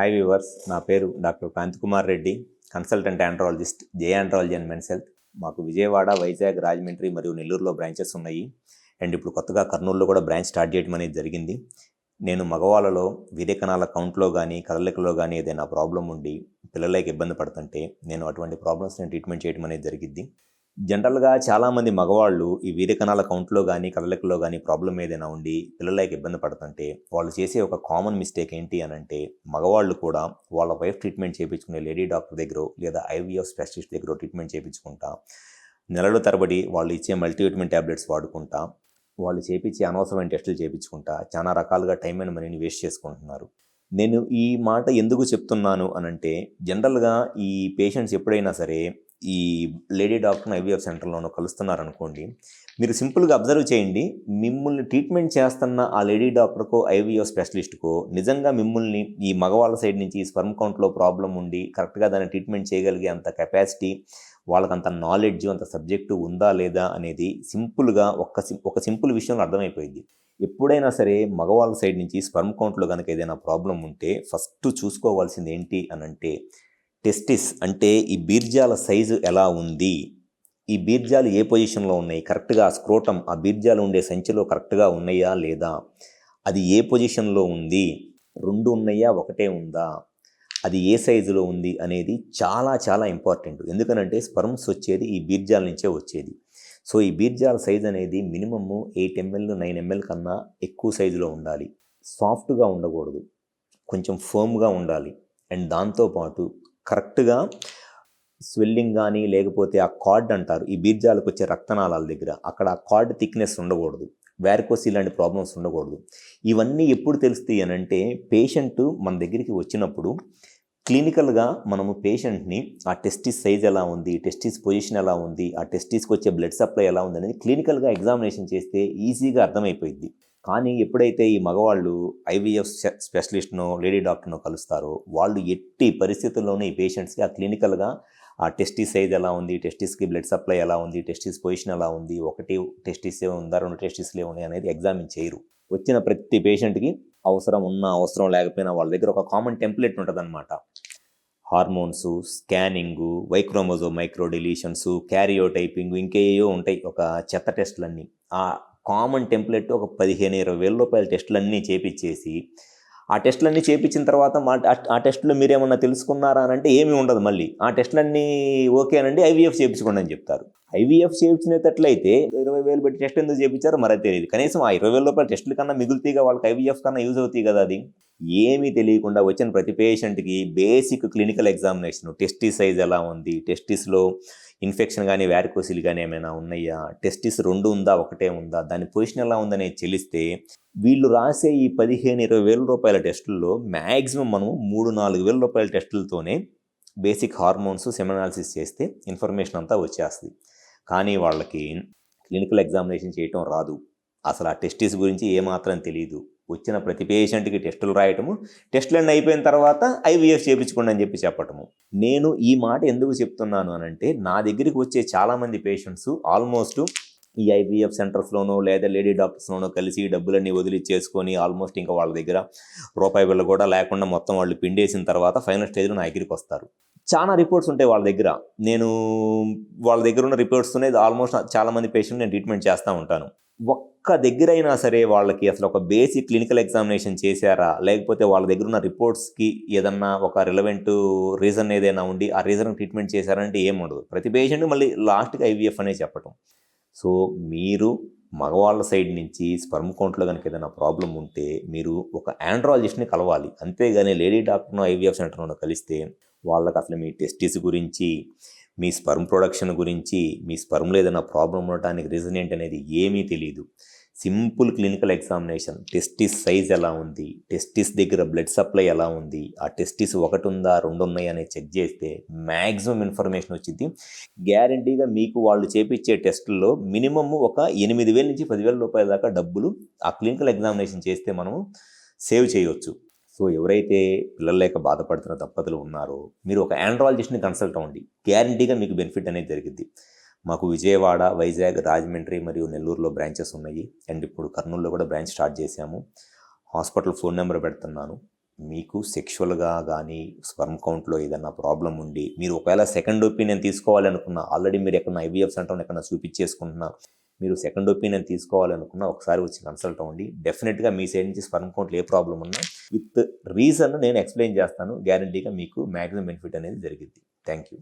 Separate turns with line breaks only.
Hi viewers, నా పేరు doctor Kanthikumar Reddy, consultant andrologist, J andrology and men's health. మాకు విజయవాడ, వైజాగ్, రాజమండ్రి మరియు నెల్లూరులో బ్రాంచెస్ ఉన్నాయి. అండ్ ఇప్పుడు కొత్తగా కర్నూలులో కూడా బ్రాంచ్ స్టార్ట్ చేయడం అనేది జరిగింది. నేను మగవాళ్ళలో వీర్యకణాల కౌంట్లో కానీ కదలికలో కానీ ఏదైనా ప్రాబ్లం ఉండి పిల్లలకి ఇబ్బంది పడుతుంటే నేను అటువంటి ప్రాబ్లమ్స్ని ట్రీట్మెంట్ చేయడం అనేది జరిగింది. జనరల్గా చాలామంది మగవాళ్ళు ఈ వీర్యకణాల కౌంట్లో కానీ కదలికలో కానీ ప్రాబ్లం ఏదైనా ఉండి పిల్లలకి ఇబ్బంది పడుతుంటే వాళ్ళు చేసే ఒక కామన్ మిస్టేక్ ఏంటి అని అంటే, మగవాళ్ళు కూడా వాళ్ళ వైఫ్ ట్రీట్మెంట్ చేయించుకునే లేడీ డాక్టర్ దగ్గర లేదా ఐవీఎఫ్ స్పెషలిస్ట్ దగ్గర ట్రీట్మెంట్ చేయించుకుంటా నెలల తరబడి వాళ్ళు ఇచ్చే మల్టీవిటమిన్ ట్యాబ్లెట్స్ వాడుకుంటా వాళ్ళు చేయించే అనవసరమైన టెస్టులు చేయించుకుంటా చాలా రకాలుగా టైం అండ్ మనీని వేస్ట్ చేసుకుంటున్నారు. నేను ఈ మాట ఎందుకు చెప్తున్నాను అనంటే, జనరల్గా ఈ పేషెంట్స్ ఎప్పుడైనా సరే ఈ లేడీ డాక్టర్ని ఐవీఎఫ్ సెంటర్లోనూ కలుస్తున్నారనుకోండి, మీరు సింపుల్గా అబ్జర్వ్ చేయండి. మిమ్మల్ని ట్రీట్మెంట్ చేస్తున్న ఆ లేడీ డాక్టర్కో ఐవీఎఫ్ స్పెషలిస్ట్కో నిజంగా మిమ్మల్ని ఈ మగవాళ్ళ సైడ్ నుంచి ఈ స్పర్మ్ కౌంట్లో ప్రాబ్లం ఉండి కరెక్ట్గా దాన్ని ట్రీట్మెంట్ చేయగలిగే అంత కెపాసిటీ, వాళ్ళకంత నాలెడ్జ్, అంత సబ్జెక్టు ఉందా లేదా అనేది సింపుల్గా ఒక సింపుల్ విషయంలో అర్థమైపోయింది. ఎప్పుడైనా సరే మగవాళ్ళ సైడ్ నుంచి స్పర్మ్ కౌంట్లో కనుక ఏదైనా ప్రాబ్లం ఉంటే ఫస్ట్ చూసుకోవాల్సింది ఏంటి అనంటే, టెస్టిస్ అంటే ఈ బీర్జాల సైజు ఎలా ఉంది, ఈ బీర్జాలు ఏ పొజిషన్లో ఉన్నాయి, కరెక్ట్గా ఆ స్క్రోటం ఆ బీర్జాలు ఉండే సంచిలో కరెక్ట్గా ఉన్నాయా లేదా, అది ఏ పొజిషన్లో ఉంది, 2 ఉన్నాయా, ఒకటే ఉందా, అది ఏ సైజులో ఉంది అనేది చాలా చాలా ఇంపార్టెంట్. ఎందుకనంటే స్పర్మ్స్ వచ్చేది ఈ బీర్జాల నుంచే వచ్చేది. సో ఈ బీర్జాల సైజ్ అనేది మినిమమ్ 8 ml 9 ml కన్నా ఎక్కువ సైజులో ఉండాలి. సాఫ్ట్గా ఉండకూడదు, కొంచెం ఫర్మ్గా ఉండాలి. అండ్ దాంతోపాటు కరెక్ట్గా స్వెల్లింగ్ కానీ లేకపోతే ఆ కార్డ్ అంటారు, ఈ బీర్జాలకు వచ్చే రక్తనాళాల దగ్గర అక్కడ ఆ కార్డ్ థిక్నెస్ ఉండకూడదు, వ్యారికోస్ ఇలాంటి ప్రాబ్లమ్స్ ఉండకూడదు. ఇవన్నీ ఎప్పుడు తెలుస్తాయి అనంటే, పేషెంట్ మన దగ్గరికి వచ్చినప్పుడు క్లినికల్గా మనము పేషెంట్ని ఆ టెస్టిస్ సైజ్ ఎలా ఉంది, టెస్టిస్ పొజిషన్ ఎలా ఉంది, ఆ టెస్టిస్కి వచ్చే బ్లడ్ సప్లై ఎలా ఉంది అనేది క్లినికల్గా ఎగ్జామినేషన్ చేస్తే ఈజీగా అర్థమైపోయింది. కానీ ఎప్పుడైతే ఈ మగవాళ్ళు ఐవీఎఫ్ స్పెషలిస్ట్నో లేడీ డాక్టర్నో కలుస్తారో వాళ్ళు ఎట్టి పరిస్థితుల్లోనే ఈ పేషెంట్స్కి ఆ క్లినికల్గా ఆ టెస్టిస్ సైజ్ ఎలా ఉంది, టెస్టిస్కి బ్లడ్ సప్లై ఎలా ఉంది, టెస్టిస్ పొజిషన్ ఎలా ఉంది, ఒకటి టెస్టిస్ ఉందా 2 టెస్టిస్లే ఉన్నాయి అనేది ఎగ్జామిన్ చేయరు. వచ్చిన ప్రతి పేషెంట్కి అవసరం ఉన్నా అవసరం లేకపోయినా వాళ్ళ దగ్గర ఒక కామన్ టెంప్లెట్ ఉంటుందన్నమాట. Hormones, scanning, Y chromosome micro deletions, karyotyping, ఇంకేయో ఉంటాయి ఒక చెత్త టెస్టులన్నీ. ఆ కామన్ టెంప్లెట్ ఒక 15,000-20,000 రూపాయల టెస్టులన్నీ చేపించేసి, ఆ టెస్టులన్నీ చేపించిన తర్వాత ఆ టెస్టులో మీరేమన్నా తెలుసుకున్నారా అని అంటే ఏమీ ఉండదు. మళ్ళీ ఆ టెస్టులన్నీ ఓకేనండి, ఐవీఎఫ్ చేయించుకోండి అని చెప్తారు. ఐవీఎఫ్ చేయించినట్లయితే 20,000 పెట్టి టెస్ట్ ఎందుకు చేయించారో మరీ తెలియదు. కనీసం ఆ 20,000 రూపాయల టెస్టుల కన్నా మిగులుతాయిగా, వాళ్ళకి ఐవీఎఫ్ కన్నా యూజ్ అవుతాయి కదా. అది ఏమీ తెలియకుండా వచ్చిన ప్రతి పేషెంట్కి basic clinical examination, testis size ఎలా ఉంది, టెస్టిస్లో ఇన్ఫెక్షన్ కానీ వ్యారికోసిల్ కానీ ఏమైనా ఉన్నాయా, టెస్టిస్ 2 ఉందా ఒకటే ఉందా, దాని పొజిషన్ ఎలా ఉందనేది తెలిస్తే వీళ్ళు రాసే ఈ 15,000-20,000 రూపాయల టెస్టుల్లో మ్యాక్సిమం మనం 3,000-4,000 రూపాయల టెస్టులతోనే బేసిక్ హార్మోన్స్ సెమెనాలిసిస్ చేస్తే ఇన్ఫర్మేషన్ అంతా వచ్చేస్తుంది. కానీ వాళ్ళకి క్లినికల్ ఎగ్జామినేషన్ చేయటం రాదు, అసలు ఆ టెస్టిస్ గురించి ఏమాత్రం తెలియదు. వచ్చిన ప్రతి పేషెంట్కి టెస్టులు రాయటము, టెస్టులన్నీ అయిపోయిన తర్వాత ఐవీఎఫ్ చేయించుకోండి అని చెప్పటము. నేను ఈ మాట ఎందుకు చెప్తున్నాను అనంటే, నా దగ్గరికి వచ్చే చాలామంది పేషెంట్స్ ఆల్మోస్ట్ ఈ ఐవీఎఫ్ సెంటర్స్లోనో లేదా లేడీ డాక్టర్స్లోనో కలిసి డబ్బులన్నీ వదిలిచ్చేసుకొని ఆల్మోస్ట్ ఇంకా వాళ్ళ దగ్గర రూపాయి బిళ్ళ కూడా లేకుండా మొత్తం వాళ్ళు పిండేసిన తర్వాత ఫైనల్ స్టేజ్లో నా దగ్గరికి వస్తారు. చాలా రిపోర్ట్స్ ఉంటాయి వాళ్ళ దగ్గర. నేను వాళ్ళ దగ్గర ఉన్న రిపోర్ట్స్తోనే ఆల్మోస్ట్ చాలామంది పేషెంట్ నేను ట్రీట్మెంట్ చేస్తూ ఉంటాను. ఒక్క దగ్గరైనా సరే వాళ్ళకి అసలు ఒక బేసిక్ క్లినికల్ ఎగ్జామినేషన్ చేశారా, లేకపోతే వాళ్ళ దగ్గర ఉన్న రిపోర్ట్స్కి ఏదన్నా ఒక రిలవెంట్ రీజన్ ఏదైనా ఉండి ఆ రీజన్ ట్రీట్మెంట్ చేశారంటే ఏముండదు. ప్రతి పేషెంట్ మళ్ళీ లాస్ట్కి ఐవీఎఫ్ అనే చెప్పటం. సో మీరు మగవాళ్ళ సైడ్ నుంచి స్పర్మ్ కౌంట్లో కనుక ఏదైనా ప్రాబ్లం ఉంటే మీరు ఒక ఆండ్రాలజిస్ట్ని కలవాలి. అంతేగాని లేడీ డాక్టర్ను ఐవీఎఫ్ సెంటర్ను కలిస్తే వాళ్ళకి అసలు మీ టెస్టిస్ గురించి, మీ స్పర్మ్ ప్రొడక్షన్ గురించి, మీ స్పర్మ్లో ఏదైనా ప్రాబ్లం ఉండటానికి రీజన్ ఏంటనేది ఏమీ తెలియదు. Simple clinical examination, testis size ఎలా ఉంది, టెస్టిస్ దగ్గర బ్లడ్ సప్లై ఎలా ఉంది, ఆ టెస్టిస్ 1 ఉందా 2 ఉన్నాయా అనేది చెక్ చేస్తే మ్యాక్సిమం ఇన్ఫర్మేషన్ వచ్చింది. గ్యారంటీగా మీకు వాళ్ళు చేపించే టెస్టుల్లో మినిమమ్ ఒక 8,000 నుంచి 10,000 రూపాయల దాకా డబ్బులు ఆ క్లినికల్ ఎగ్జామినేషన్ చేస్తే మనం సేవ్ చేయవచ్చు. సో ఎవరైతే పిల్లలు లేక బాధపడుతున్న దంపతులు ఉన్నారో మీరు ఒక ఆండ్రాలజిస్ట్ని కన్సల్ట్ అవ్వండి, గ్యారంటీగా మీకు బెనిఫిట్ అనేది జరిగింది. మాకు విజయవాడ, వైజాగ్, రాజమండ్రి మరియు నెల్లూరులో బ్రాంచెస్ ఉన్నాయి. అండ్ ఇప్పుడు కర్నూలులో కూడా బ్రాంచ్ స్టార్ట్ చేశాము. హాస్పిటల్ ఫోన్ నెంబర్ పెడుతున్నాను. మీకు సెక్షువల్గా కానీ స్పర్మ్ కౌంట్లో ఏదైనా ప్రాబ్లం ఉండి మీరు ఒకవేళ సెకండ్ ఒపీనియన్ తీసుకోవాలనుకున్నా, ఆల్రెడీ మీరు ఎక్కడన్నా ఐవీఎఫ్ సెంటర్ని ఎక్కడన్నా చూపించేసుకుంటున్నా, మీరు సెకండ్ ఒపీనియన్ తీసుకోవాలనుకున్నా ఒకసారి వచ్చి కన్సల్ట్ అవ్వండి. డెఫినెట్గా మీ సైడ్ నుంచి స్పర్మ్ కౌంట్లో ఏ ప్రాబ్లం ఉన్నా విత్ రీజన్ నేను ఎక్స్ప్లెయిన్ చేస్తాను. గ్యారంటీగా మీకు మ్యాక్సిమం బెనిఫిట్ అనేది జరిగింది. Thank you.